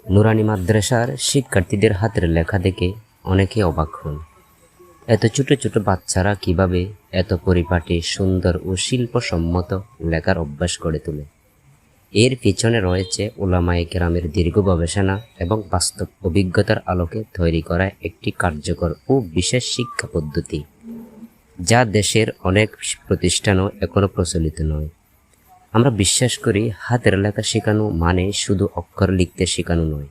নুরানি মাদ্রাসার শিক্ষার্থীদের হাতের লেখা দেখে অনেকে অবাক হন। এত ছোট ছোট বাচ্চারা কিভাবে এত পরিপাটি, সুন্দর ও শিল্পসম্মত লেখার অভ্যাস গড়ে তোলে। এর পিছনে রয়েছে উলামায়ে কেরামের দীর্ঘ গবেষণা এবং বাস্তব অভিজ্ঞতার আলোকে তৈরি করা একটি কার্যকর ও বিশেষ শিক্ষা পদ্ধতি, যা দেশের অনেক প্রতিষ্ঠানও এখনও প্রচলিত নয়। আমরা বিশ্বাস করি হাতের লেখা শেখানো মানে শুধু অক্ষর লিখতে শেখানো নয়,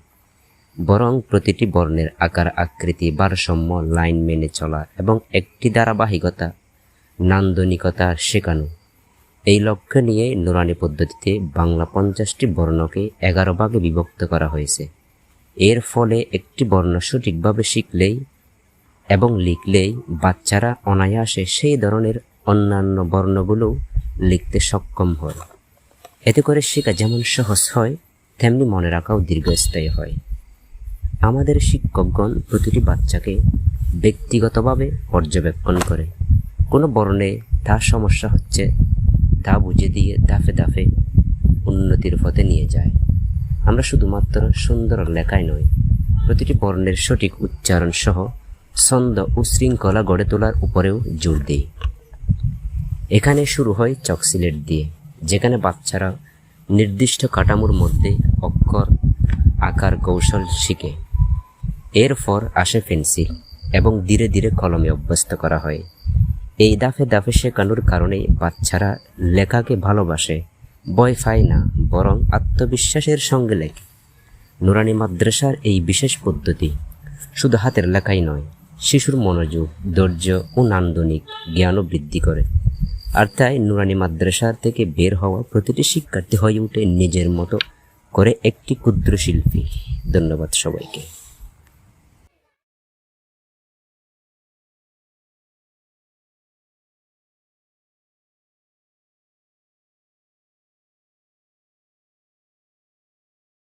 বরং প্রতিটি বর্ণের আকার, আকৃতি, ভারসাম্য, লাইন মেনে চলা এবং একটি ধারাবাহিকতা, নান্দনিকতা শেখানো। এই লক্ষ্য নিয়ে নুরানি পদ্ধতিতে বাংলা 50টি বর্ণকে 11 ভাগে বিভক্ত করা হয়েছে। এর ফলে একটি বর্ণ সঠিকভাবে শিখলেই এবং লিখলেই বাচ্চারা অনায়াসে সেই ধরনের অন্যান্য বর্ণগুলো লিখতে সক্ষম হয়। এতে করে শেখা যেমন সহজ হয়, তেমনি মনে রাখাও দীর্ঘস্থায়ী হয়। আমাদের শিক্ষকগণ প্রতিটি বাচ্চাকে ব্যক্তিগতভাবে পর্যবেক্ষণ করে কোনো বর্ণে তার সমস্যা হচ্ছে তা বুঝে দিয়ে ধাপে ধাপে উন্নতির পথে নিয়ে যায়। আমরা শুধুমাত্র সুন্দর লেখায় নয়, প্রতিটি বর্ণের সঠিক উচ্চারণ সহ ছন্দ ও শৃঙ্খলা গড়ে তোলার উপরেও জোর দিই। এখানে শুরু হয় চক সিলেট দিয়ে, যেখানে বাচ্চারা নির্দিষ্ট কাঠামোর মধ্যে অক্ষর আকার কৌশল শিখে। এরপর আসে পেন্সিল এবং ধীরে ধীরে কলমে অভ্যস্ত করা হয়। এই ধাপে ধাপে শেখানোর কারণে বাচ্চারা লেখাকে ভালোবাসে, ভয় পায় না, বরং আত্মবিশ্বাসের সঙ্গে লেখে। নুরানি মাদ্রাসার এই বিশেষ পদ্ধতি শুধু হাতের লেখাই নয়, শিশুর মনোযোগ, ধৈর্য ও নান্দনিক জ্ঞানও বৃদ্ধি করে। আর তাই নুরানি মাদ্রাসা থেকে বের হওয়া প্রতিটি শিক্ষার্থী হয়ে ওঠে নিজের মতো করে একটি ক্ষুদ্র শিল্পী। ধন্যবাদ সবাইকে।